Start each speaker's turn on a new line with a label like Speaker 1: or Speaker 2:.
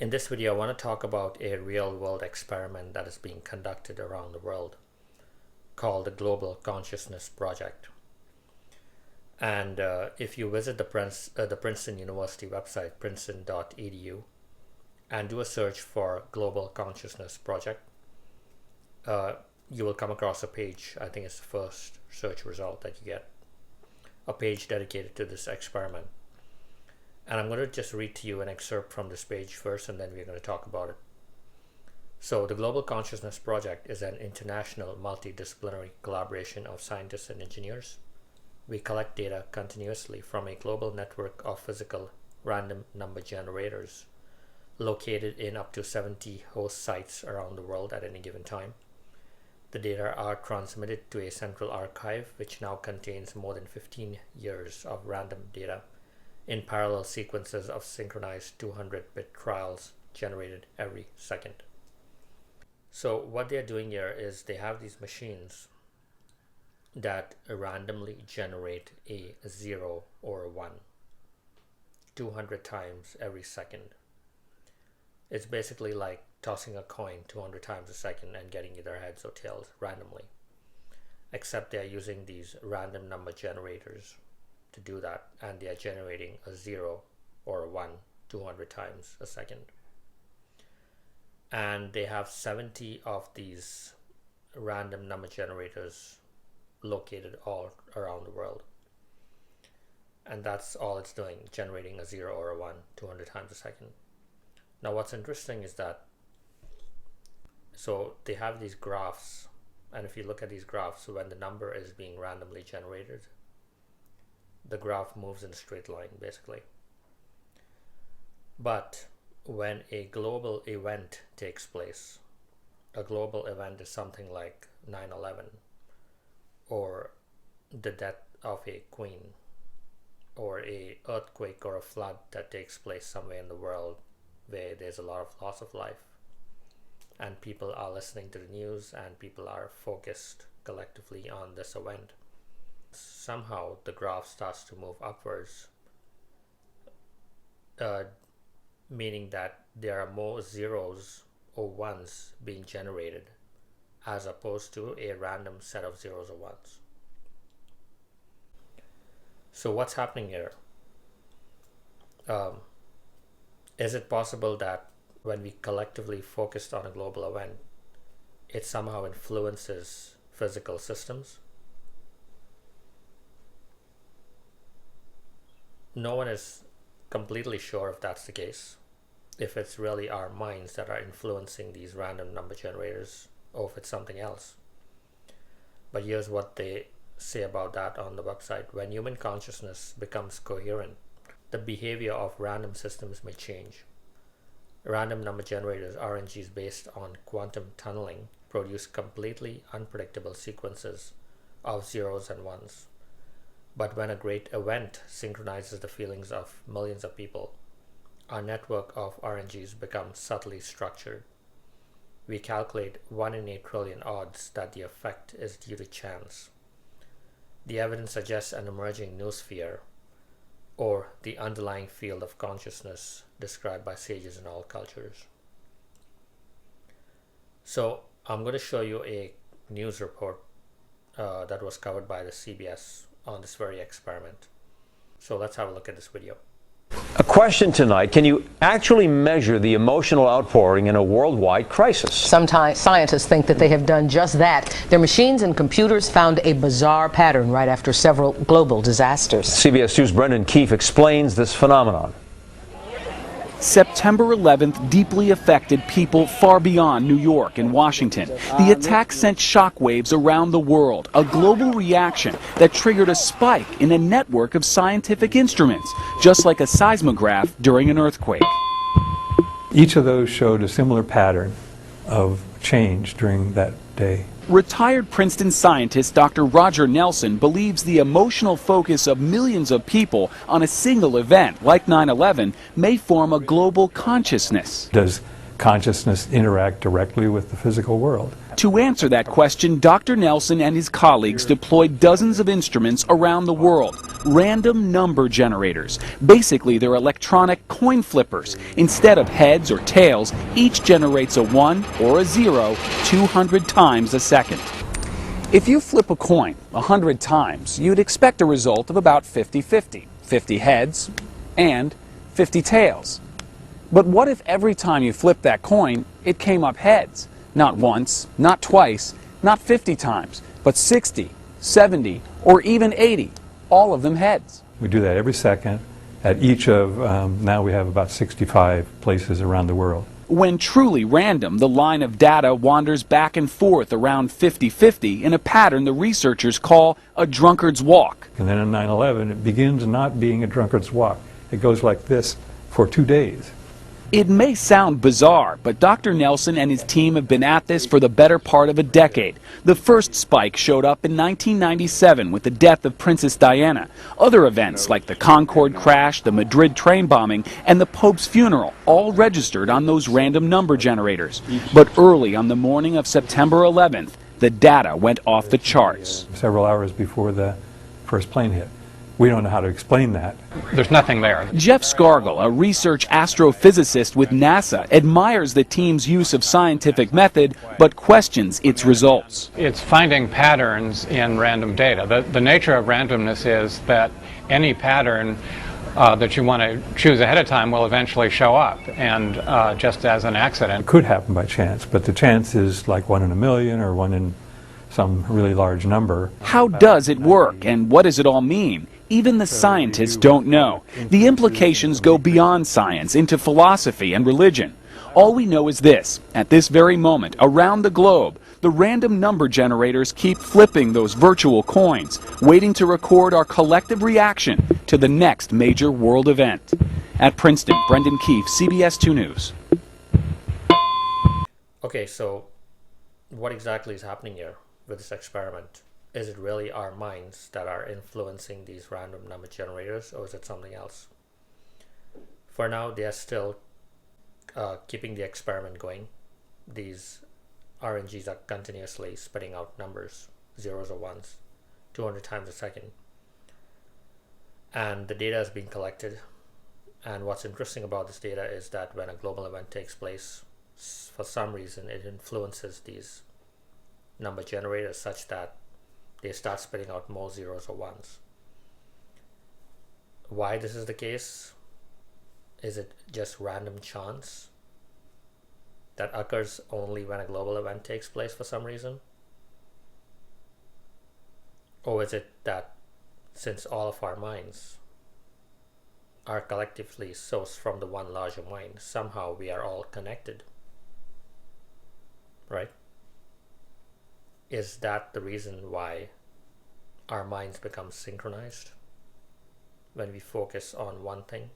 Speaker 1: In this video, I want to talk about a real-world experiment that is being conducted around the world called the Global Consciousness Project. And if you visit the Princeton University website, princeton.edu, and do a search for Global Consciousness Project, you will come across a page. I think it's the first search result that you get, a page dedicated to this experiment. And I'm going to just read to you an excerpt from this page first, and then we're going to talk about it. So the Global Consciousness Project is an international multidisciplinary collaboration of scientists and engineers. We collect data continuously from a global network of physical random number generators located in up to 70 host sites around the world at any given time. The data are transmitted to a central archive, which now contains more than 15 years of random data in parallel sequences of synchronized 200-bit trials generated every second. So what they're doing here is they have these machines that randomly generate a 0 or a 1 200 times every second. It's basically like tossing a coin 200 times a second and getting either heads or tails randomly, except they're using these random number generators to do that, and they are generating a 0 or a 1 200 times a second. And they have 70 of these random number generators located all around the world, and that's all it's doing, generating a 0 or a 1 200 times a second. Now what's interesting is that, so they have these graphs, and if you look at these graphs, when the number is being randomly generated, the graph moves in a straight line basically. But when a global event takes place, a global event is something like 9/11, or the death of a queen, or a earthquake or a flood that takes place somewhere in the world where there's a lot of loss of life, and people are listening to the news and people are focused collectively on this event, somehow the graph starts to move upwards, meaning that there are more zeros or ones being generated as opposed to a random set of zeros or ones. So what's happening here? Is it possible that when we collectively focused on a global event, it somehow influences physical systems? No one is completely sure if that's the case, if it's really our minds that are influencing these random number generators, or if it's something else. But here's what they say about that on the website. When human consciousness becomes coherent, the behavior of random systems may change. Random number generators, RNGs based on quantum tunneling, produce completely unpredictable sequences of zeros and ones. But when a great event synchronizes the feelings of millions of people, our network of RNGs becomes subtly structured. We calculate 1 in 8 trillion odds that the effect is due to chance. The evidence suggests an emerging noosphere, or the underlying field of consciousness described by sages in all cultures. So I'm going to show you a news report that was covered by the CBS on this very experiment. So let's have a look at this video.
Speaker 2: A question tonight: can you actually measure the emotional outpouring in a worldwide crisis?
Speaker 3: Sometimes scientists think that they have done just that. Their machines and computers found a bizarre pattern right after several global disasters.
Speaker 2: CBS News' Brendan Keefe explains this phenomenon.
Speaker 4: September 11th deeply affected people far beyond New York and Washington. The attack sent shockwaves around the world, a global reaction that triggered a spike in a network of scientific instruments, just like a seismograph during an earthquake.
Speaker 5: Each of those showed a similar pattern of change during that day.
Speaker 4: Retired Princeton scientist Dr. Roger Nelson believes the emotional focus of millions of people on a single event like 9/11 may form a global consciousness.
Speaker 5: Does consciousness interact directly with the physical world?
Speaker 4: To answer that question, Dr. Nelson and his colleagues deployed dozens of instruments around the world, random number generators. Basically, they're electronic coin flippers. Instead of heads or tails, each generates a 1 or a 0 200 times a second. If you flip a coin 100 times, you'd expect a result of about 50-50, 50 heads and 50 tails. But what if every time you flipped that coin, it came up heads? Not once, not twice, not 50 times, but 60, 70, or even 80, all of them heads.
Speaker 5: We do that every second at each of, now we have about 65 places around the world.
Speaker 4: When truly random, the line of data wanders back and forth around 50-50 in a pattern the researchers call a drunkard's walk.
Speaker 5: And then on 9/11, it begins not being a drunkard's walk. It goes like this for 2 days.
Speaker 4: It may sound bizarre, but Dr. Nelson and his team have been at this for the better part of a decade. The first spike showed up in 1997 with the death of Princess Diana. Other events like the Concorde crash, the Madrid train bombing, and the Pope's funeral all registered on those random number generators. But early on the morning of September 11th, the data went off the charts.
Speaker 5: Several hours before the first plane hit. We don't know how to explain that.
Speaker 6: There's nothing there.
Speaker 4: Jeff Scargill, a research astrophysicist with NASA, admires the team's use of scientific method, but questions its results.
Speaker 6: It's finding patterns in random data. The nature of randomness is that any pattern that you want to choose ahead of time will eventually show up, and just as an accident.
Speaker 5: It could happen by chance, but the chance is like 1 in a million or 1 in some really large number.
Speaker 4: How does it work, and what does it all mean? Even the scientists don't know. The implications go beyond science into philosophy and religion. All we know is this: at this very moment, around the globe, the random number generators keep flipping those virtual coins, waiting to record our collective reaction to the next major world event. At Princeton, Brendan Keefe, CBS 2 News.
Speaker 1: Okay, so what exactly is happening here with this experiment? Is it really our minds that are influencing these random number generators, or is it something else? For now, they are still keeping the experiment going. These RNGs are continuously spitting out numbers, zeros or ones, 200 times a second. And the data is being collected. And what's interesting about this data is that when a global event takes place, for some reason it influences these number generators such that they start spitting out more zeros or ones. Why this is the case? Is it just random chance that occurs only when a global event takes place for some reason? Or is it that since all of our minds are collectively sourced from the one larger mind, somehow we are all connected? Right? Is that the reason why our minds become synchronized when we focus on one thing?